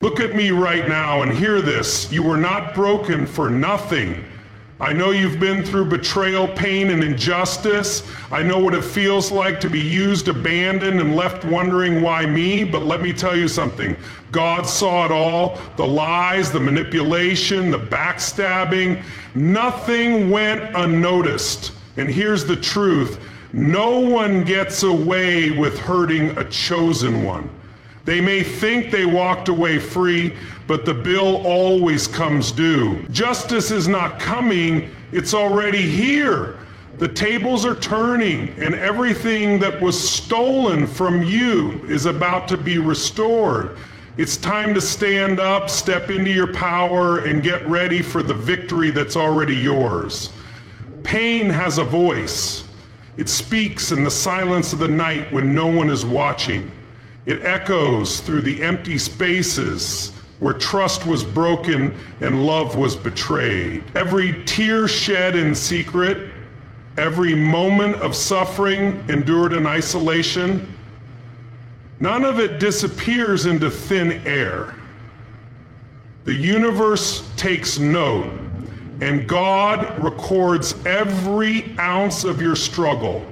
Look at me right now and hear this. You were not broken for nothing. I know you've been through betrayal, pain, and injustice. I know what it feels like to be used, abandoned, and left wondering why me, but let me tell you something. God saw it all, the lies, the manipulation, the backstabbing. Nothing went unnoticed. And here's the truth. No one gets away with hurting a chosen one. They may think they walked away free, but the bill always comes due. Justice is not coming, it's already here. The tables are turning, and everything that was stolen from you is about to be restored. It's time to stand up, step into your power, and get ready for the victory that's already yours. Pain has a voice. It speaks in the silence of the night when no one is watching. It echoes through the empty spaces where trust was broken and love was betrayed. Every tear shed in secret, every moment of suffering endured in isolation, none of it disappears into thin air. The universe takes note, and God records every ounce of your struggle.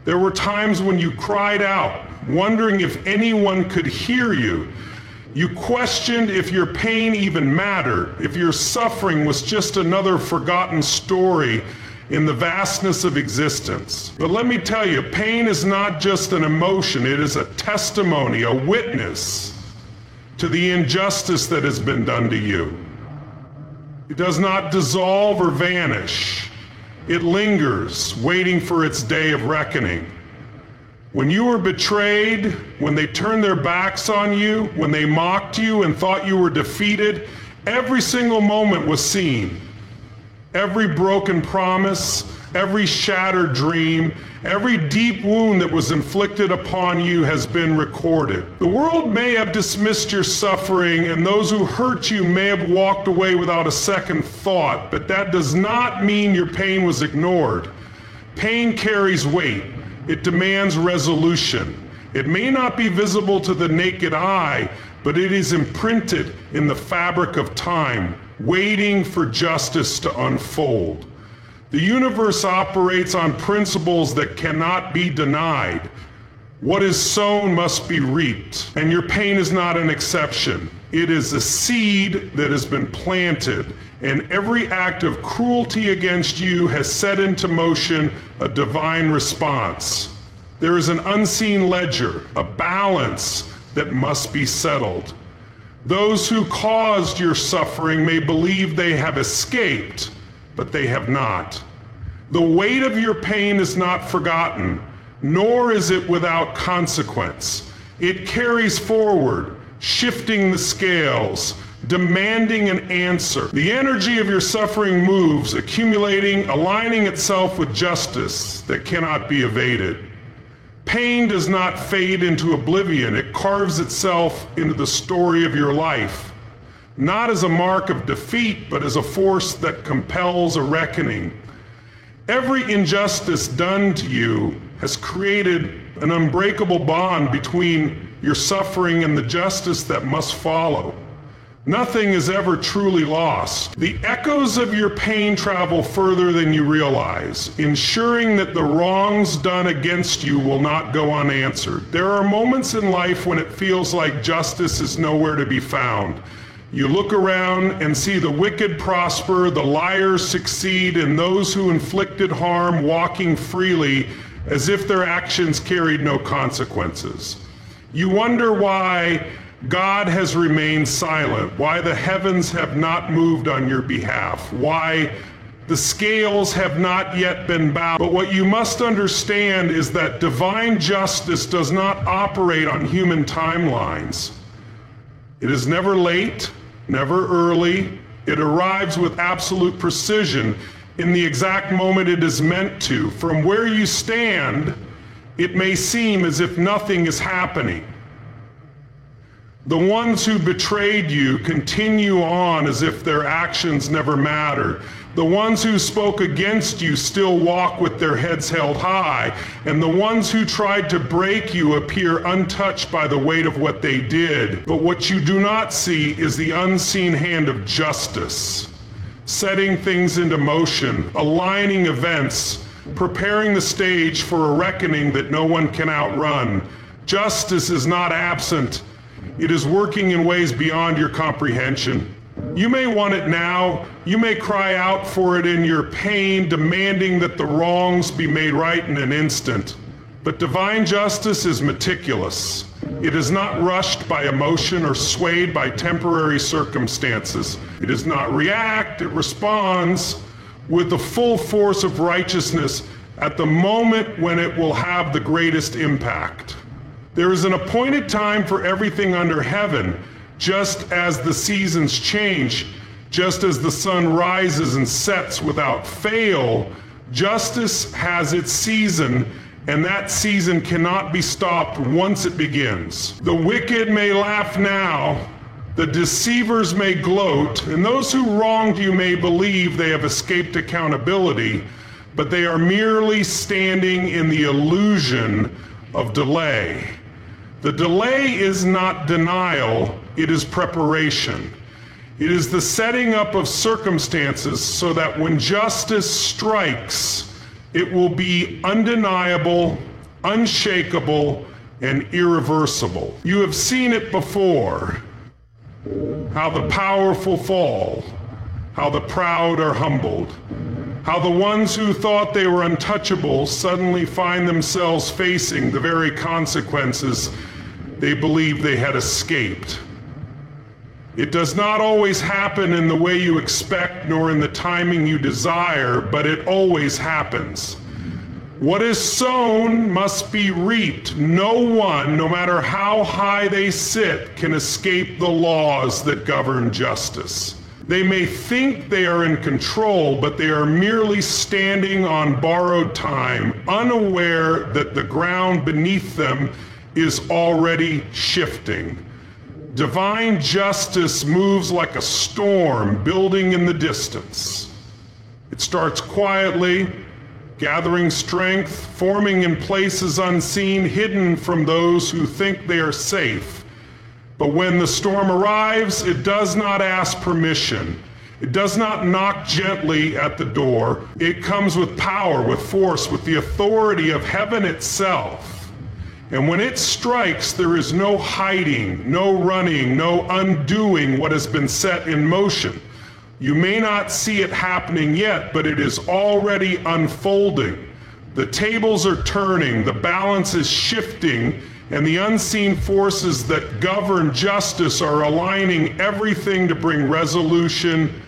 There were times when you cried out, wondering if anyone could hear you. You questioned if your pain even mattered, if your suffering was just another forgotten story in the vastness of existence. But let me tell you, pain is not just an emotion, it is a testimony, a witness to the injustice that has been done to you. It does not dissolve or vanish. It lingers, waiting for its day of reckoning. When you were betrayed, when they turned their backs on you, when they mocked you and thought you were defeated, every single moment was seen. Every broken promise, every shattered dream, every deep wound that was inflicted upon you has been recorded. The world may have dismissed your suffering, and those who hurt you may have walked away without a second thought, but that does not mean your pain was ignored. Pain carries weight. It demands resolution. It may not be visible to the naked eye, but it is imprinted in the fabric of time, waiting for justice to unfold. The universe operates on principles that cannot be denied. What is sown must be reaped, and your pain is not an exception. It is a seed that has been planted, and every act of cruelty against you has set into motion a divine response. There is an unseen ledger, a balance that must be settled. Those who caused your suffering may believe they have escaped, but they have not. The weight of your pain is not forgotten, nor is it without consequence. It carries forward, shifting the scales, demanding an answer. The energy of your suffering moves, accumulating, aligning itself with justice that cannot be evaded. Pain does not fade into oblivion. It carves itself into the story of your life, not as a mark of defeat, but as a force that compels a reckoning. Every injustice done to you has created an unbreakable bond between your suffering and the justice that must follow. Nothing is ever truly lost. The echoes of your pain travel further than you realize, ensuring that the wrongs done against you will not go unanswered. There are moments in life when it feels like justice is nowhere to be found. You look around and see the wicked prosper, the liars succeed, and those who inflicted harm walking freely as if their actions carried no consequences. You wonder why God has remained silent, why the heavens have not moved on your behalf, why the scales have not yet been bowed. But what you must understand is that divine justice does not operate on human timelines. It is never late, never early. It arrives with absolute precision in the exact moment it is meant to. From where you stand, it may seem as if nothing is happening. The ones who betrayed you continue on as if their actions never mattered. The ones who spoke against you still walk with their heads held high, and the ones who tried to break you appear untouched by the weight of what they did. But what you do not see is the unseen hand of justice, setting things into motion, aligning events, preparing the stage for a reckoning that no one can outrun. Justice is not absent. It is working in ways beyond your comprehension. You may want it now. You may cry out for it in your pain, demanding that the wrongs be made right in an instant. But divine justice is meticulous. It is not rushed by emotion or swayed by temporary circumstances. It does not react, it responds with the full force of righteousness at the moment when it will have the greatest impact. There is an appointed time for everything under heaven, just as the seasons change, just as the sun rises and sets without fail. Justice has its season, and that season cannot be stopped once it begins. The wicked may laugh now, the deceivers may gloat, and those who wronged you may believe they have escaped accountability, but they are merely standing in the illusion of delay. The delay is not denial, it is preparation. It is the setting up of circumstances so that when justice strikes, it will be undeniable, unshakable, and irreversible. You have seen it before, how the powerful fall, how the proud are humbled, how the ones who thought they were untouchable suddenly find themselves facing the very consequences they believed they had escaped. It does not always happen in the way you expect nor in the timing you desire, but it always happens. What is sown must be reaped. No one, no matter how high they sit, can escape the laws that govern justice. They may think they are in control, but they are merely standing on borrowed time, unaware that the ground beneath them is already shifting. Divine justice moves like a storm building in the distance. It starts quietly, gathering strength, forming in places unseen, hidden from those who think they are safe. But when the storm arrives, it does not ask permission. It does not knock gently at the door. It comes with power, with force, with the authority of heaven itself. And when it strikes, there is no hiding, no running, no undoing what has been set in motion. You may not see it happening yet, but it is already unfolding. The tables are turning, the balance is shifting, and the unseen forces that govern justice are aligning everything to bring resolution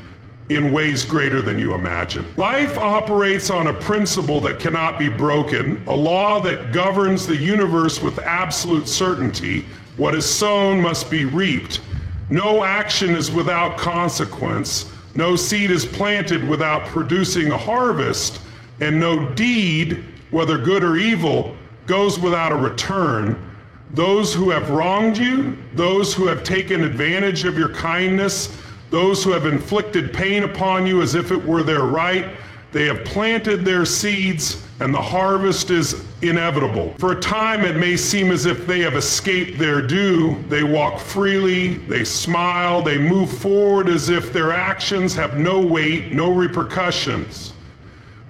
in ways greater than you imagine. Life operates on a principle that cannot be broken, a law that governs the universe with absolute certainty. What is sown must be reaped. No action is without consequence. No seed is planted without producing a harvest, and no deed, whether good or evil, goes without a return. Those who have wronged you, those who have taken advantage of your kindness, those who have inflicted pain upon you as if it were their right, they have planted their seeds, and the harvest is inevitable. For a time, it may seem as if they have escaped their due. They walk freely, they smile, they move forward as if their actions have no weight, no repercussions.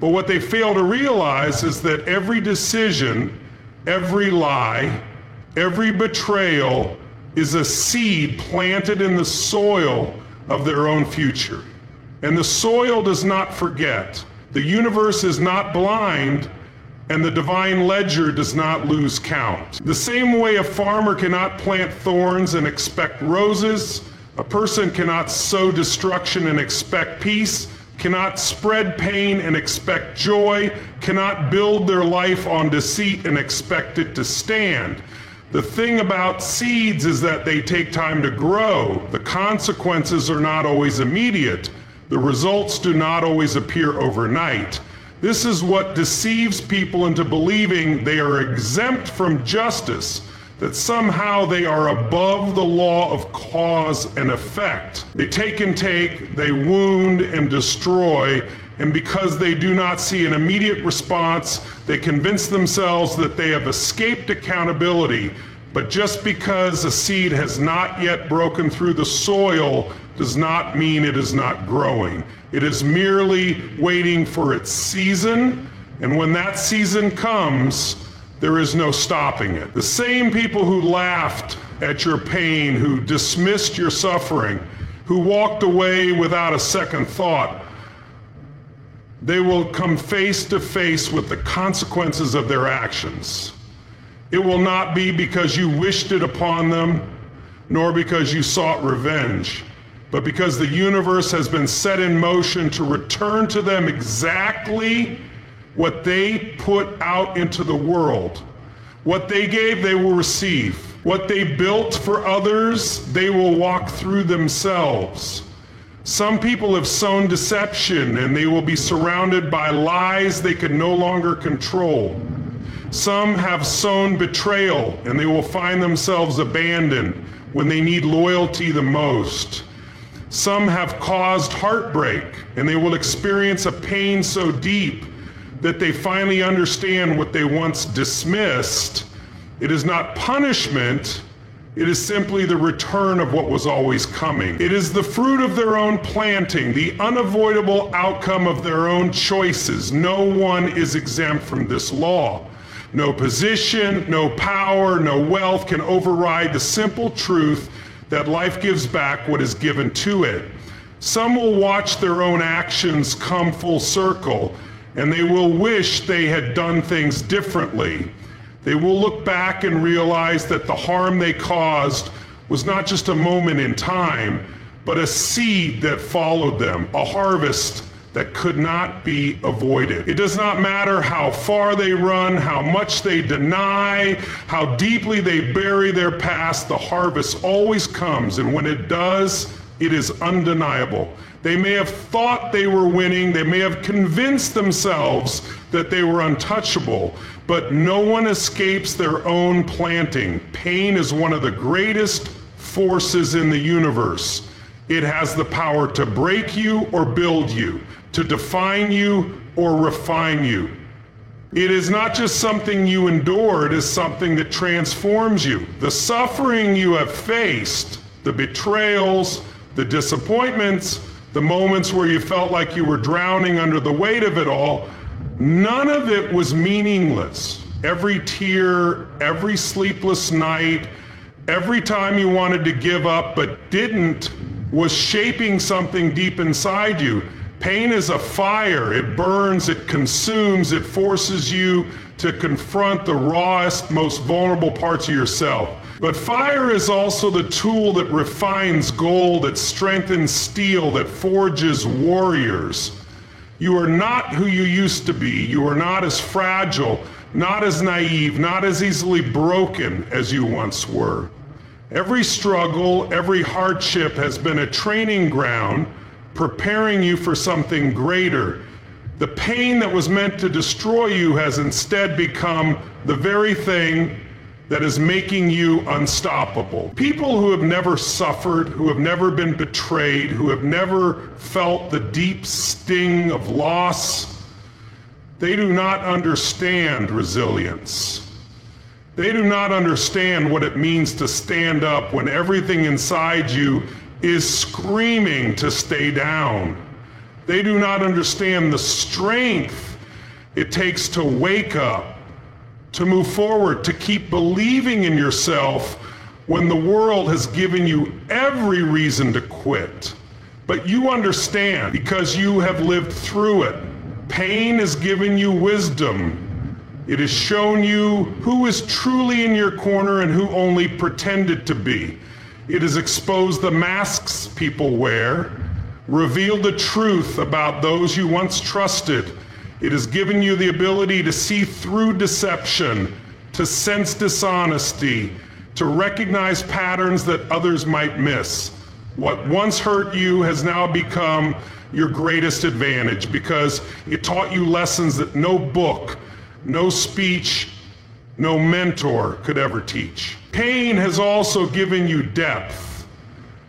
But what they fail to realize is that every decision, every lie, every betrayal is a seed planted in the soil of their own future. And the soil does not forget. The universe is not blind, and the divine ledger does not lose count. The same way a farmer cannot plant thorns and expect roses, a person cannot sow destruction and expect peace, cannot spread pain and expect joy, cannot build their life on deceit and expect it to stand. The thing about seeds is that they take time to grow. The consequences are not always immediate. The results do not always appear overnight. This is what deceives people into believing they are exempt from justice. that somehow they are above the law of cause and effect. They take and take, they wound and destroy, and because they do not see an immediate response, they convince themselves that they have escaped accountability. But just because a seed has not yet broken through the soil does not mean it is not growing. It is merely waiting for its season, and when that season comes, there is no stopping it. The same people who laughed at your pain, who dismissed your suffering, who walked away without a second thought, they will come face to face with the consequences of their actions. It will not be because you wished it upon them, nor because you sought revenge, but because the universe has been set in motion to return to them exactly what they put out into the world. What they gave, they will receive. What they built for others, they will walk through themselves. Some people have sown deception, and they will be surrounded by lies they can no longer control. Some have sown betrayal, and they will find themselves abandoned when they need loyalty the most. Some have caused heartbreak, and they will experience a pain so deep that they finally understand what they once dismissed. It is not punishment, it is simply the return of what was always coming. It is the fruit of their own planting, the unavoidable outcome of their own choices. No one is exempt from this law. No position, no power, no wealth can override the simple truth that life gives back what is given to it. Some will watch their own actions come full circle, and they will wish they had done things differently. They will look back and realize that the harm they caused was not just a moment in time, but a seed that followed them, a harvest that could not be avoided. It does not matter how far they run, how much they deny, how deeply they bury their past, the harvest always comes, and when it does, it is undeniable. They may have thought they were winning, they may have convinced themselves that they were untouchable, but no one escapes their own planting. Pain is one of the greatest forces in the universe. It has the power to break you or build you, to define you or refine you. It is not just something you endure, it is something that transforms you. The suffering you have faced, the betrayals, the disappointments, the moments where you felt like you were drowning under the weight of it all, none of it was meaningless. Every tear, every sleepless night, every time you wanted to give up but didn't, was shaping something deep inside you. Pain is a fire. It burns, it consumes, it forces you to confront the rawest, most vulnerable parts of yourself. But fire is also the tool that refines gold, that strengthens steel, that forges warriors. You are not who you used to be. You are not as fragile, not as naive, not as easily broken as you once were. Every struggle, every hardship has been a training ground preparing you for something greater. The pain that was meant to destroy you has instead become the very thing that is making you unstoppable. People who have never suffered, who have never been betrayed, who have never felt the deep sting of loss, they do not understand resilience. They do not understand what it means to stand up when everything inside you is screaming to stay down. They do not understand the strength it takes to wake up, to move forward, to keep believing in yourself when the world has given you every reason to quit. But you understand because you have lived through it. Pain has given you wisdom. It has shown you who is truly in your corner and who only pretended to be. It has exposed the masks people wear, revealed the truth about those you once trusted. It has given you the ability to see through deception, to sense dishonesty, to recognize patterns that others might miss. What once hurt you has now become your greatest advantage because it taught you lessons that no book, no speech, no mentor could ever teach. Pain has also given you depth.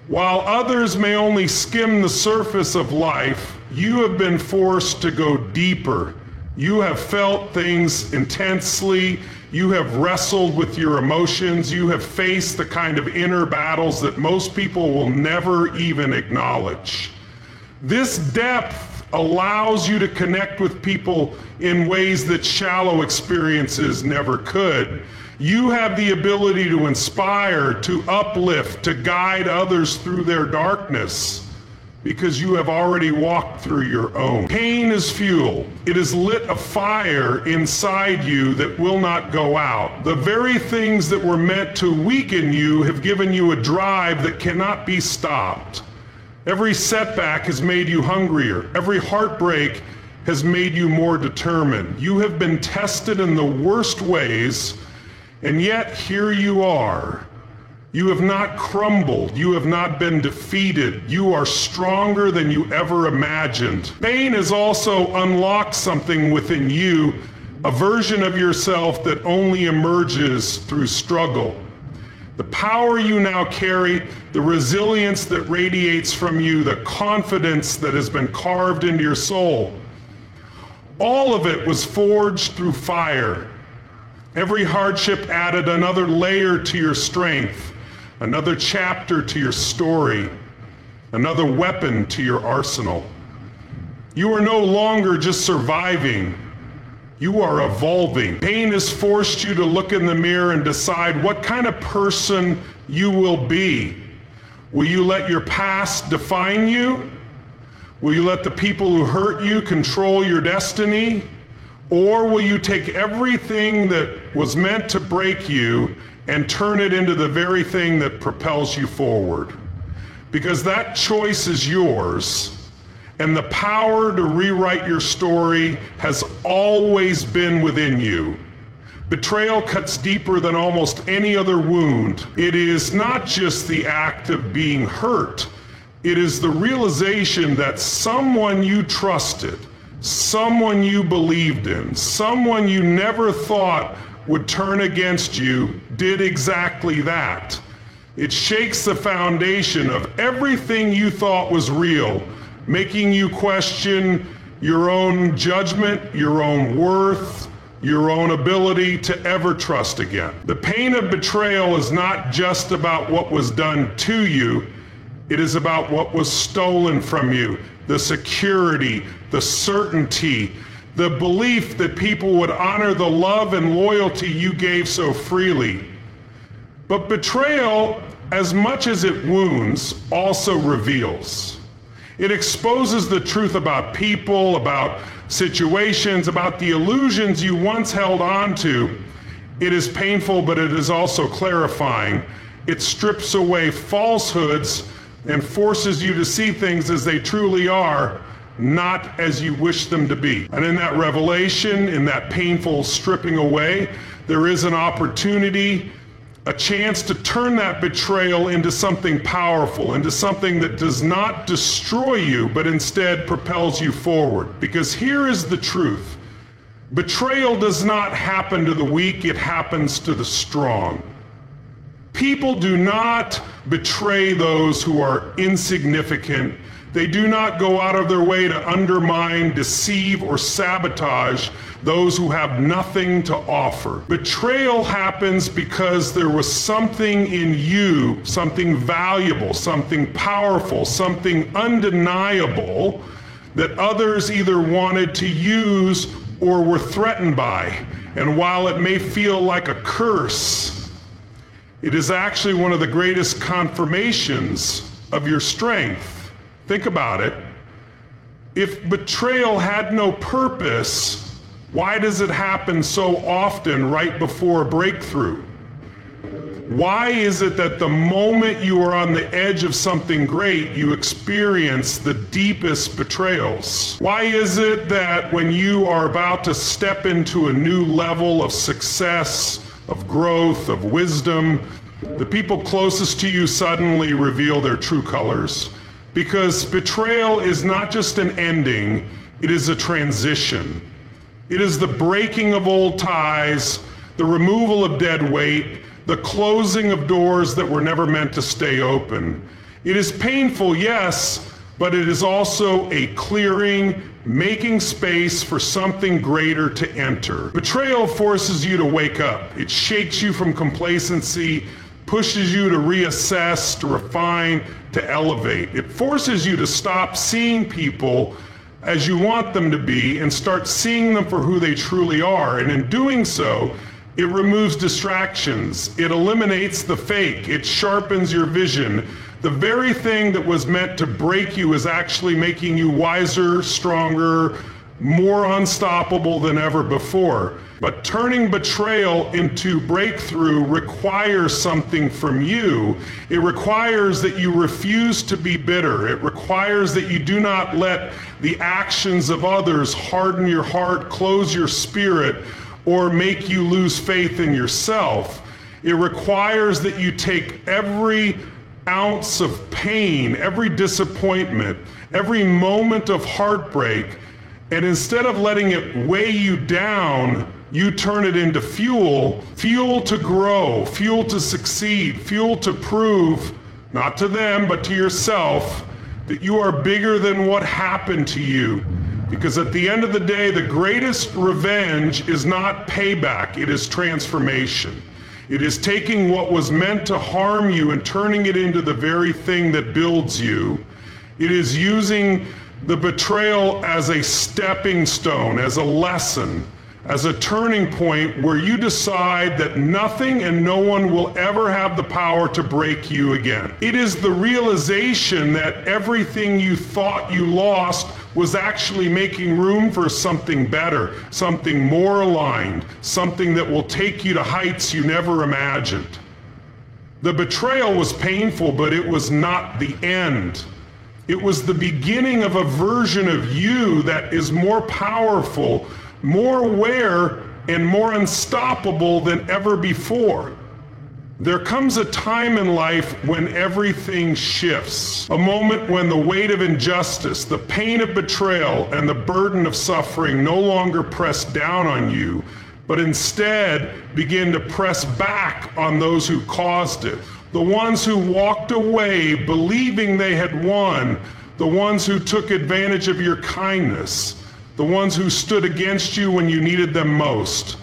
While others may only skim the surface of life, you have been forced to go deeper. You have felt things intensely. You have wrestled with your emotions. You have faced the kind of inner battles that most people will never even acknowledge. This depth allows you to connect with people in ways that shallow experiences never could. You have the ability to inspire, to uplift, to guide others through their darkness, because you have already walked through your own. Pain is fuel. It has lit a fire inside you that will not go out. The very things that were meant to weaken you have given you a drive that cannot be stopped. Every setback has made you hungrier. Every heartbreak has made you more determined. You have been tested in the worst ways, and yet here you are. You have not crumbled. You have not been defeated. You are stronger than you ever imagined. Pain has also unlocked something within you, a version of yourself that only emerges through struggle. The power you now carry, the resilience that radiates from you, the confidence that has been carved into your soul, all of it was forged through fire. Every hardship added another layer to your strength, another chapter to your story, another weapon to your arsenal. You are no longer just surviving. You are evolving. Pain has forced you to look in the mirror and decide what kind of person you will be. Will you let your past define you? Will you let the people who hurt you control your destiny? Or will you take everything that was meant to break you and turn it into the very thing that propels you forward? Because that choice is yours. And the power to rewrite your story has always been within you. Betrayal cuts deeper than almost any other wound. It is not just the act of being hurt. It is the realization that someone you trusted, someone you believed in, someone you never thought would turn against you, did exactly that. It shakes the foundation of everything you thought was real, making you question your own judgment, your own worth, your own ability to ever trust again. The pain of betrayal is not just about what was done to you, it is about what was stolen from you. The security, the certainty, the belief that people would honor the love and loyalty you gave so freely. But betrayal, as much as it wounds, also reveals. It exposes the truth about people, about situations, about the illusions you once held on to. It is painful, but it is also clarifying. It strips away falsehoods and forces you to see things as they truly are, not as you wish them to be. And in that revelation, in that painful stripping away, there is an opportunity, a chance to turn that betrayal into something powerful, into something that does not destroy you, but instead propels you forward. Because here is the truth. Betrayal does not happen to the weak, it happens to the strong. People do not betray those who are insignificant. They do not go out of their way to undermine, deceive, or sabotage those who have nothing to offer. Betrayal happens because there was something in you, something valuable, something powerful, something undeniable that others either wanted to use or were threatened by. And while it may feel like a curse, it is actually one of the greatest confirmations of your strength. Think about it. If betrayal had no purpose, why does it happen so often right before a breakthrough? Why is it that the moment you are on the edge of something great, you experience the deepest betrayals? Why is it that when you are about to step into a new level of success, of growth, of wisdom, the people closest to you suddenly reveal their true colors? Because betrayal is not just an ending, it is a transition. It is the breaking of old ties, the removal of dead weight, the closing of doors that were never meant to stay open. It is painful, yes, but it is also a clearing, making space for something greater to enter. Betrayal forces you to wake up. It shakes you from complacency, pushes you to reassess, to refine, to elevate. It forces you to stop seeing people as you want them to be and start seeing them for who they truly are. And in doing so, it removes distractions. It eliminates the fake. It sharpens your vision. The very thing that was meant to break you is actually making you wiser, stronger, more unstoppable than ever before. But turning betrayal into breakthrough requires something from you. It requires that you refuse to be bitter. It requires that you do not let the actions of others harden your heart, close your spirit, or make you lose faith in yourself. It requires that you take every ounce of pain, every disappointment, every moment of heartbreak, and instead of letting it weigh you down, you turn it into fuel, fuel to grow, fuel to succeed, fuel to prove, not to them, but to yourself, that you are bigger than what happened to you. Because at the end of the day, the greatest revenge is not payback, it is transformation. It is taking what was meant to harm you and turning it into the very thing that builds you. It is using the betrayal as a stepping stone, as a lesson, as a turning point where you decide that nothing and no one will ever have the power to break you again. It is the realization that everything you thought you lost was actually making room for something better, something more aligned, something that will take you to heights you never imagined. The betrayal was painful, but it was not the end. It was the beginning of a version of you that is more powerful, more aware, and more unstoppable than ever before. There comes a time in life when everything shifts, a moment when the weight of injustice, the pain of betrayal, and the burden of suffering no longer press down on you, but instead begin to press back on those who caused it. The ones who walked away believing they had won, the ones who took advantage of your kindness, the ones who stood against you when you needed them most.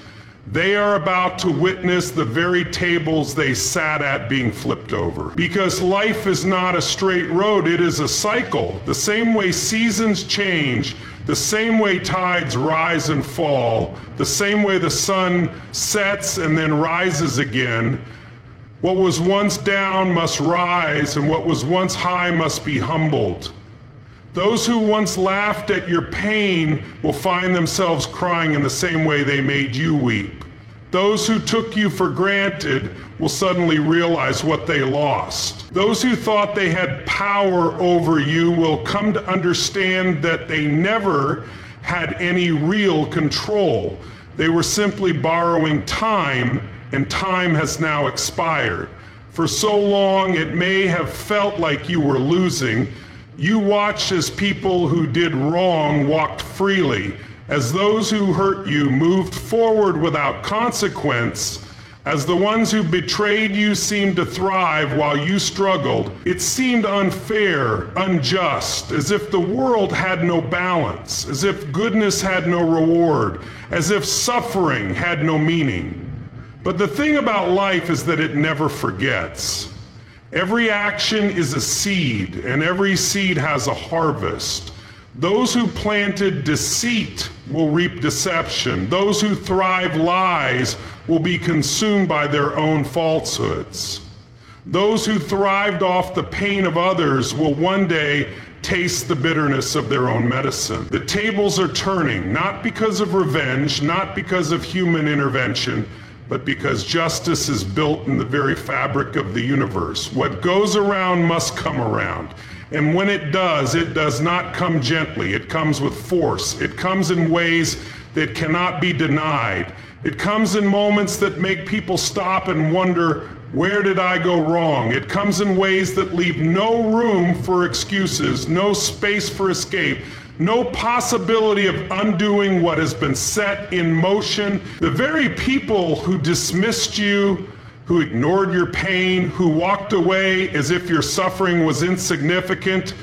They are about to witness the very tables they sat at being flipped over. Because life is not a straight road, it is a cycle. The same way seasons change, the same way tides rise and fall, the same way the sun sets and then rises again. What was once down must rise, and what was once high must be humbled. Those who once laughed at your pain will find themselves crying in the same way they made you weep. Those who took you for granted will suddenly realize what they lost. Those who thought they had power over you will come to understand that they never had any real control. They were simply borrowing time, and time has now expired. For so long it may have felt like you were losing. You watched as people who did wrong walked freely, as those who hurt you moved forward without consequence, as the ones who betrayed you seemed to thrive while you struggled. It seemed unfair, unjust, as if the world had no balance, as if goodness had no reward, as if suffering had no meaning. But the thing about life is that it never forgets. Every action is a seed, and every seed has a harvest. Those who planted deceit will reap deception. Those who thrive lies will be consumed by their own falsehoods. Those who thrived off the pain of others will one day taste the bitterness of their own medicine. The tables are turning, not because of revenge, not because of human intervention, but because justice is built in the very fabric of the universe. What goes around must come around. And when it does not come gently. It comes with force. It comes in ways that cannot be denied. It comes in moments that make people stop and wonder, where did I go wrong? It comes in ways that leave no room for excuses, no space for escape, no possibility of undoing what has been set in motion. The very people who dismissed you, who ignored your pain, who walked away as if your suffering was insignificant,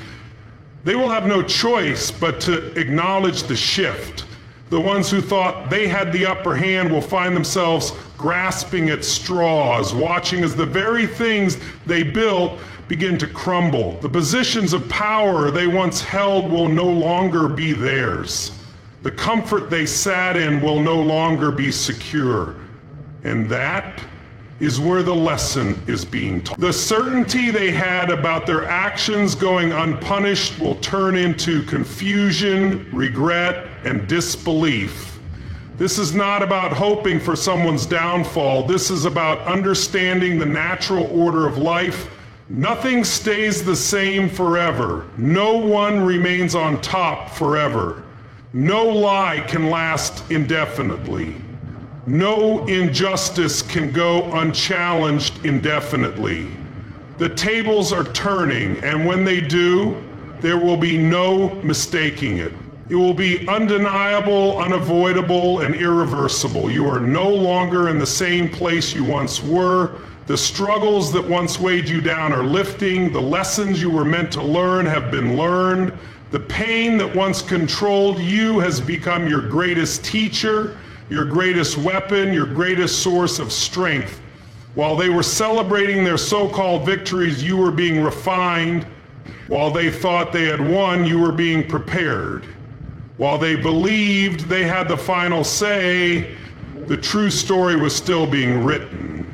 they will have no choice but to acknowledge the shift. The ones who thought they had the upper hand will find themselves grasping at straws, watching as the very things they built begin to crumble. The positions of power they once held will no longer be theirs. The comfort they sat in will no longer be secure. And that is where the lesson is being taught. The certainty they had about their actions going unpunished will turn into confusion, regret, and disbelief. This is not about hoping for someone's downfall. This is about understanding the natural order of life. Nothing stays the same forever. No one remains on top forever. No lie can last indefinitely. No injustice can go unchallenged indefinitely. The tables are turning, and when they do, there will be no mistaking it. It will be undeniable, unavoidable, and irreversible. You are no longer in the same place you once were. The struggles that once weighed you down are lifting. The lessons you were meant to learn have been learned. The pain that once controlled you has become your greatest teacher, your greatest weapon, your greatest source of strength. While they were celebrating their so-called victories, you were being refined. While they thought they had won, you were being prepared. While they believed they had the final say, the true story was still being written.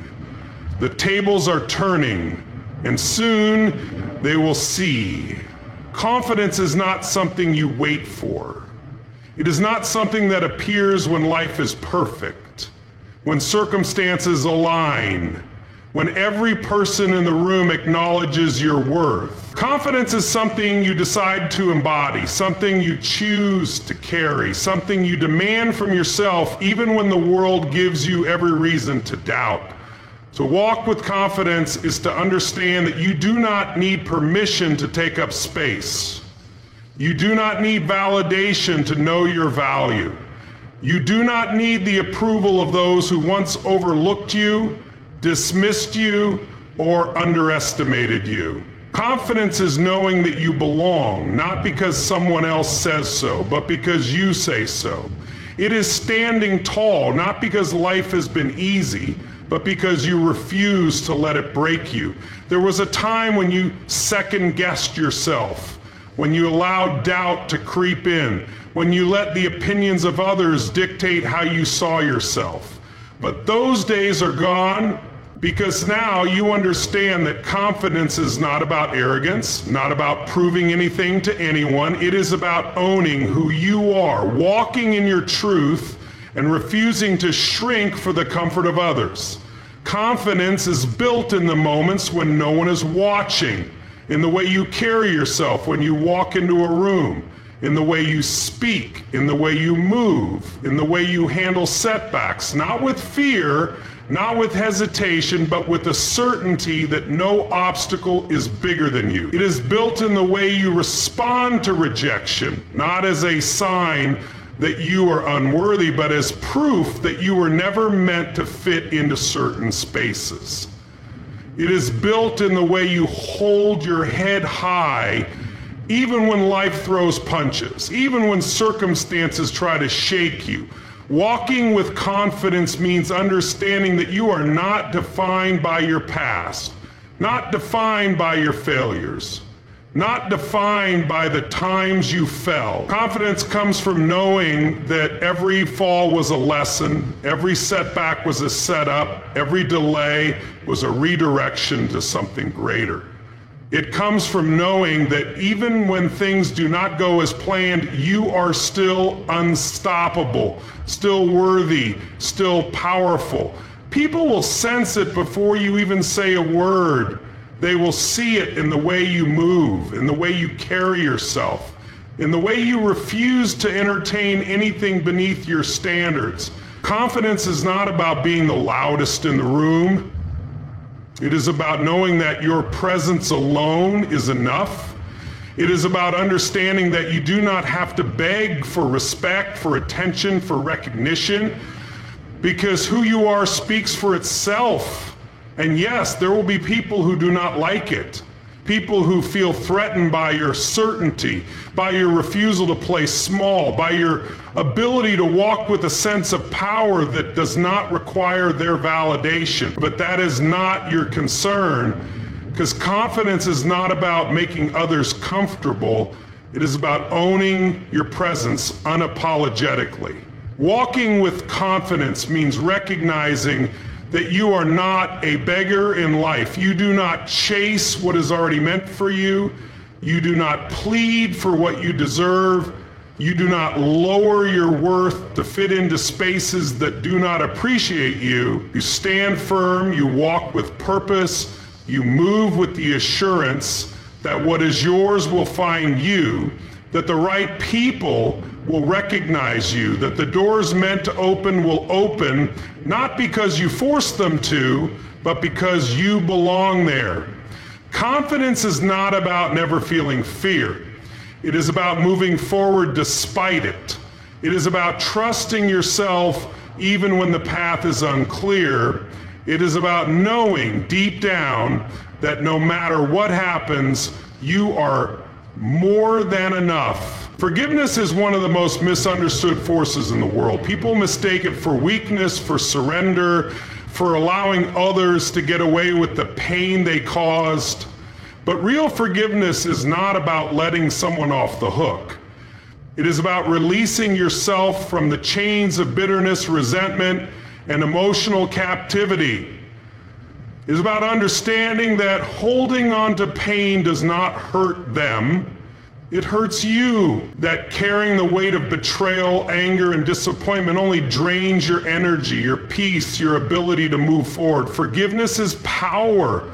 The tables are turning, and soon they will see. Confidence is not something you wait for. It is not something that appears when life is perfect, when circumstances align, when every person in the room acknowledges your worth. Confidence is something you decide to embody, something you choose to carry, something you demand from yourself even when the world gives you every reason to doubt. To walk with confidence is to understand that you do not need permission to take up space. You do not need validation to know your value. You do not need the approval of those who once overlooked you, dismissed you, or underestimated you. Confidence is knowing that you belong, not because someone else says so, but because you say so. It is standing tall, not because life has been easy, but because you refuse to let it break you. There was a time when you second-guessed yourself, when you allowed doubt to creep in, when you let the opinions of others dictate how you saw yourself. But those days are gone because now you understand that confidence is not about arrogance, not about proving anything to anyone. It is about owning who you are, walking in your truth, and refusing to shrink for the comfort of others. Confidence is built in the moments when no one is watching, in the way you carry yourself when you walk into a room, in the way you speak, in the way you move, in the way you handle setbacks, not with fear, not with hesitation, but with the certainty that no obstacle is bigger than you. It is built in the way you respond to rejection, not as a sign that you are unworthy, but as proof that you were never meant to fit into certain spaces. It is built in the way you hold your head high, even when life throws punches, even when circumstances try to shake you. Walking with confidence means understanding that you are not defined by your past, not defined by your failures, not defined by the times you fell. Confidence comes from knowing that every fall was a lesson, every setback was a setup, every delay was a redirection to something greater. It comes from knowing that even when things do not go as planned, you are still unstoppable, still worthy, still powerful. People will sense it before you even say a word. They will see it in the way you move, in the way you carry yourself, in the way you refuse to entertain anything beneath your standards. Confidence is not about being the loudest in the room. It is about knowing that your presence alone is enough. It is about understanding that you do not have to beg for respect, for attention, for recognition, because who you are speaks for itself. And yes, there will be people who do not like it. People who feel threatened by your certainty, by your refusal to play small, by your ability to walk with a sense of power that does not require their validation. But that is not your concern, because confidence is not about making others comfortable. It is about owning your presence unapologetically. Walking with confidence means recognizing that you are not a beggar in life. You do not chase what is already meant for you. You do not plead for what you deserve. You do not lower your worth to fit into spaces that do not appreciate you. You stand firm, you walk with purpose, you move with the assurance that what is yours will find you, that the right people will recognize you, that the doors meant to open will open, not because you forced them to, but because you belong there. Confidence is not about never feeling fear. It is about moving forward despite it. It is about trusting yourself even when the path is unclear. It is about knowing deep down that no matter what happens, you are more than enough. Forgiveness is one of the most misunderstood forces in the world. People mistake it for weakness, for surrender, for allowing others to get away with the pain they caused. But real forgiveness is not about letting someone off the hook. It is about releasing yourself from the chains of bitterness, resentment, and emotional captivity. It is about understanding that holding on to pain does not hurt them. It hurts you, that carrying the weight of betrayal, anger, and disappointment only drains your energy, your peace, your ability to move forward. Forgiveness is power.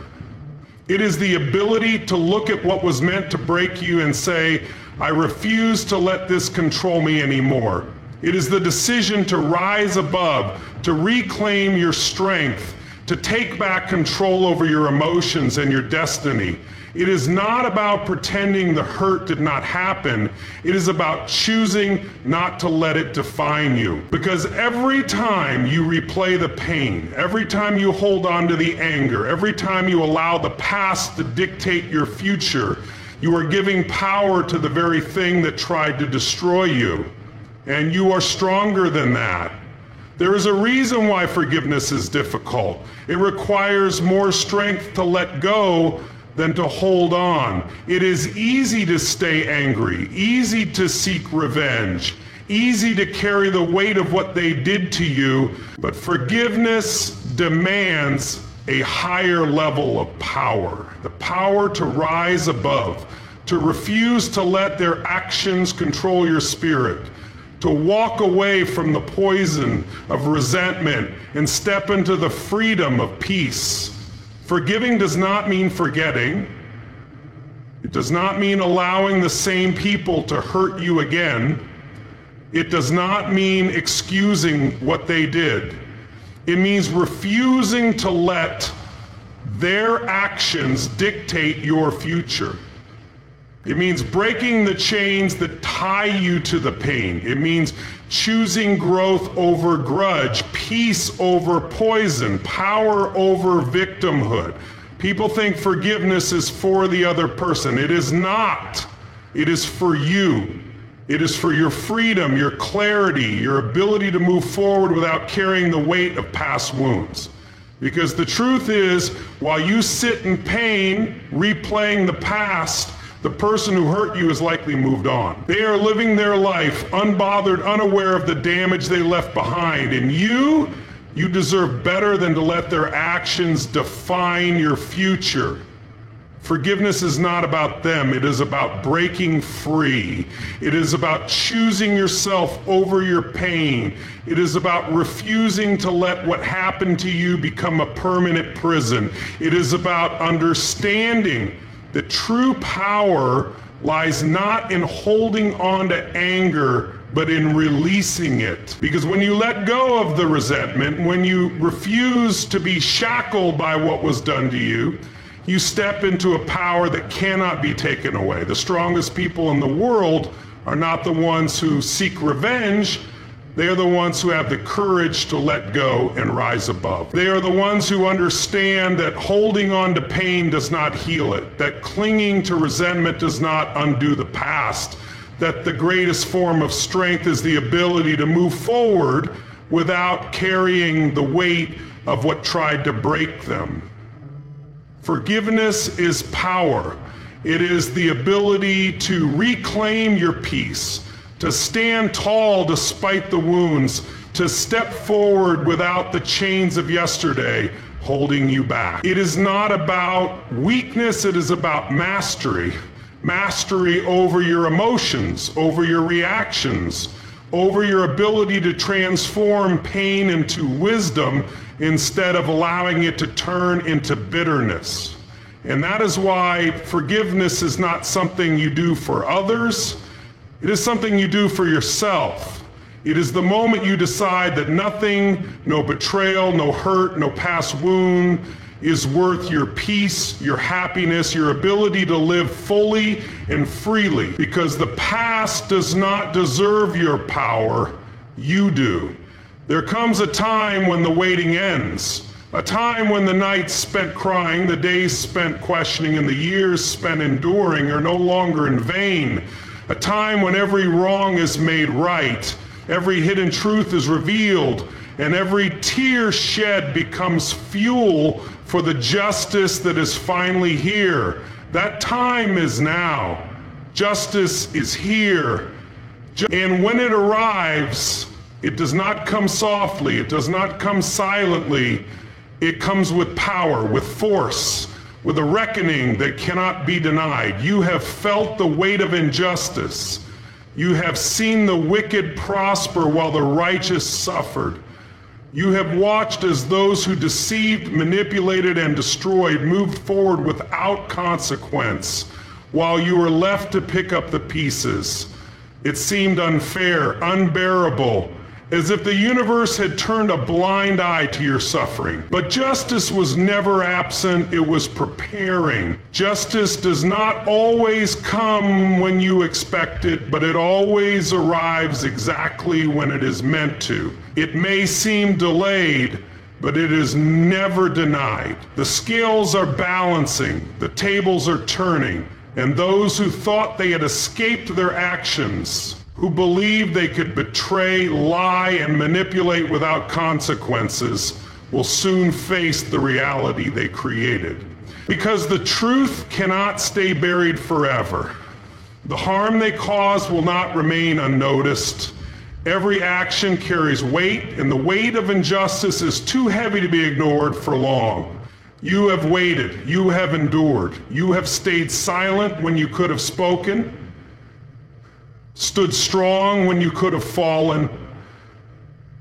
It is the ability to look at what was meant to break you and say, I refuse to let this control me anymore. It is the decision to rise above, to reclaim your strength, to take back control over your emotions and your destiny. It is not about pretending the hurt did not happen. It is about choosing not to let it define you. Because every time you replay the pain, every time you hold on to the anger, every time you allow the past to dictate your future, you are giving power to the very thing that tried to destroy you. And you are stronger than that. There is a reason why forgiveness is difficult. It requires more strength to let go than to hold on. It is easy to stay angry, easy to seek revenge, easy to carry the weight of what they did to you, but forgiveness demands a higher level of power, the power to rise above, to refuse to let their actions control your spirit, to walk away from the poison of resentment and step into the freedom of peace. Forgiving does not mean forgetting. It does not mean allowing the same people to hurt you again. It does not mean excusing what they did. It means refusing to let their actions dictate your future. It means breaking the chains that tie you to the pain. It means choosing growth over grudge, peace over poison, power over victimhood. People think forgiveness is for the other person. It is not. It is for you. It is for your freedom, your clarity, your ability to move forward without carrying the weight of past wounds. Because the truth is, while you sit in pain, replaying the past, the person who hurt you has likely moved on. They are living their life unbothered, unaware of the damage they left behind. And you deserve better than to let their actions define your future. Forgiveness is not about them. It is about breaking free. It is about choosing yourself over your pain. It is about refusing to let what happened to you become a permanent prison. It is about understanding that true power lies not in holding on to anger, but in releasing it. Because when you let go of the resentment, when you refuse to be shackled by what was done to you, you step into a power that cannot be taken away. The strongest people in the world are not the ones who seek revenge, They are the ones who have the courage to let go and rise above. They are the ones who understand that holding on to pain does not heal it, that clinging to resentment does not undo the past, that the greatest form of strength is the ability to move forward without carrying the weight of what tried to break them. Forgiveness is power. It is the ability to reclaim your peace, to stand tall despite the wounds, to step forward without the chains of yesterday holding you back. It is not about weakness, it is about mastery. Mastery over your emotions, over your reactions, over your ability to transform pain into wisdom instead of allowing it to turn into bitterness. And that is why forgiveness is not something you do for others. It is something you do for yourself. It is the moment you decide that nothing, no betrayal, no hurt, no past wound is worth your peace, your happiness, your ability to live fully and freely. Because the past does not deserve your power, you do. There comes a time when the waiting ends. A time when the nights spent crying, the days spent questioning, and the years spent enduring are no longer in vain. A time when every wrong is made right, every hidden truth is revealed, and every tear shed becomes fuel for the justice that is finally here. That time is now. Justice is here. And when it arrives, it does not come softly, it does not come silently. It comes with power, with force, with a reckoning that cannot be denied. You have felt the weight of injustice. You have seen the wicked prosper while the righteous suffered. You have watched as those who deceived, manipulated, and destroyed moved forward without consequence, while you were left to pick up the pieces. It seemed unfair, unbearable, as if the universe had turned a blind eye to your suffering. But justice was never absent, it was preparing. Justice does not always come when you expect it, but it always arrives exactly when it is meant to. It may seem delayed, but it is never denied. The scales are balancing, the tables are turning, and those who thought they had escaped their actions, who believed they could betray, lie, and manipulate without consequences, will soon face the reality they created. Because the truth cannot stay buried forever. The harm they cause will not remain unnoticed. Every action carries weight, and the weight of injustice is too heavy to be ignored for long. You have waited, you have endured, you have stayed silent when you could have spoken, stood strong when you could have fallen.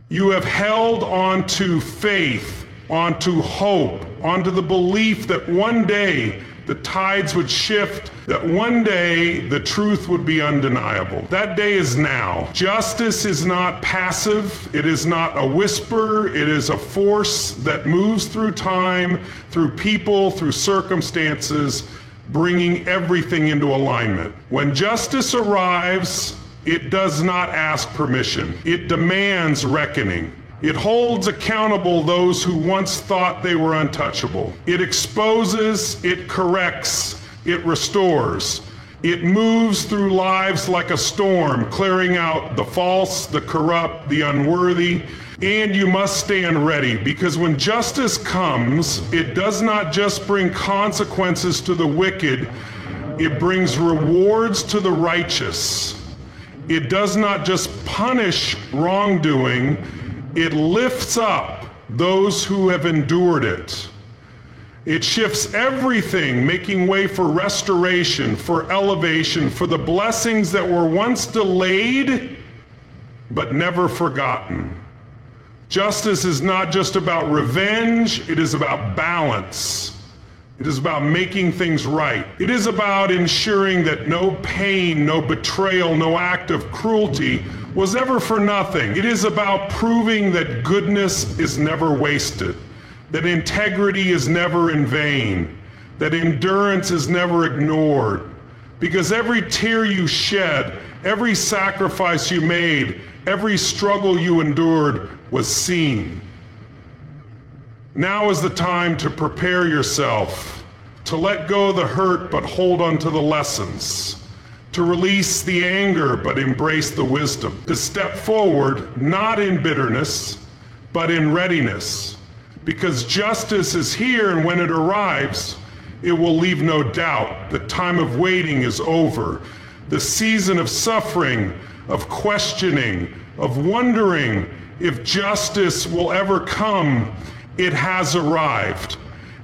You have held on to faith, onto hope, onto the belief that one day the tides would shift, that one day the truth would be undeniable. That day is now. Justice is not passive, it is not a whisper, it is a force that moves through time, through people, through circumstances, bringing everything into alignment. When justice arrives, it does not ask permission. It demands reckoning. It holds accountable those who once thought they were untouchable. It exposes, it corrects, it restores. It moves through lives like a storm, clearing out the false, the corrupt, the unworthy. And you must stand ready, because when justice comes, it does not just bring consequences to the wicked, it brings rewards to the righteous. It does not just punish wrongdoing, it lifts up those who have endured it. It shifts everything, making way for restoration, for elevation, for the blessings that were once delayed, but never forgotten. Justice is not just about revenge, it is about balance. It is about making things right. It is about ensuring that no pain, no betrayal, no act of cruelty was ever for nothing. It is about proving that goodness is never wasted, that integrity is never in vain, that endurance is never ignored, Because every tear you shed, every sacrifice you made, every struggle you endured was seen. Now is the time to prepare yourself, to let go the hurt but hold on to the lessons, to release the anger but embrace the wisdom, to step forward not in bitterness but in readiness. Because justice is here, and when it arrives, it will leave no doubt. The time of waiting is over. The season of suffering, of questioning, of wondering if justice will ever come, it has arrived.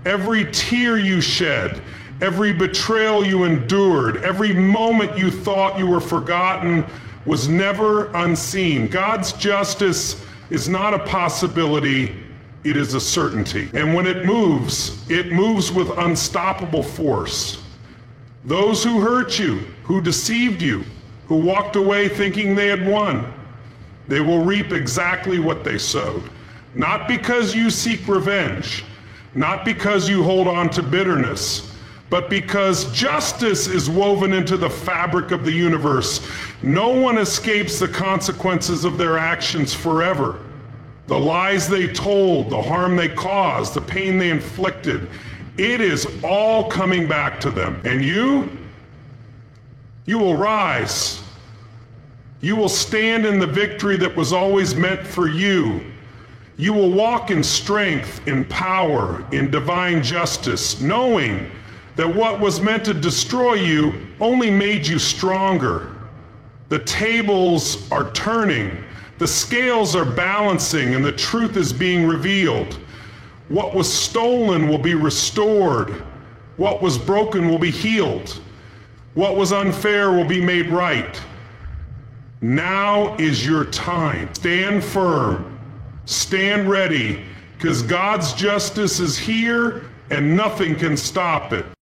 Every tear you shed, every betrayal you endured, every moment you thought you were forgotten was never unseen. God's justice is not a possibility, it is a certainty. And when it moves with unstoppable force. Those who hurt you, who deceived you, who walked away thinking they had won, they will reap exactly what they sowed. Not because you seek revenge, not because you hold on to bitterness, but because justice is woven into the fabric of the universe. No one escapes the consequences of their actions forever. The lies they told, the harm they caused, the pain they inflicted, it is all coming back to them. And you will rise. You will stand in the victory that was always meant for you. You will walk in strength, in power, in divine justice, knowing that what was meant to destroy you only made you stronger. The tables are turning. The scales are balancing and the truth is being revealed. What was stolen will be restored. What was broken will be healed. What was unfair will be made right. Now is your time. Stand firm. Stand ready, because God's justice is here and nothing can stop it.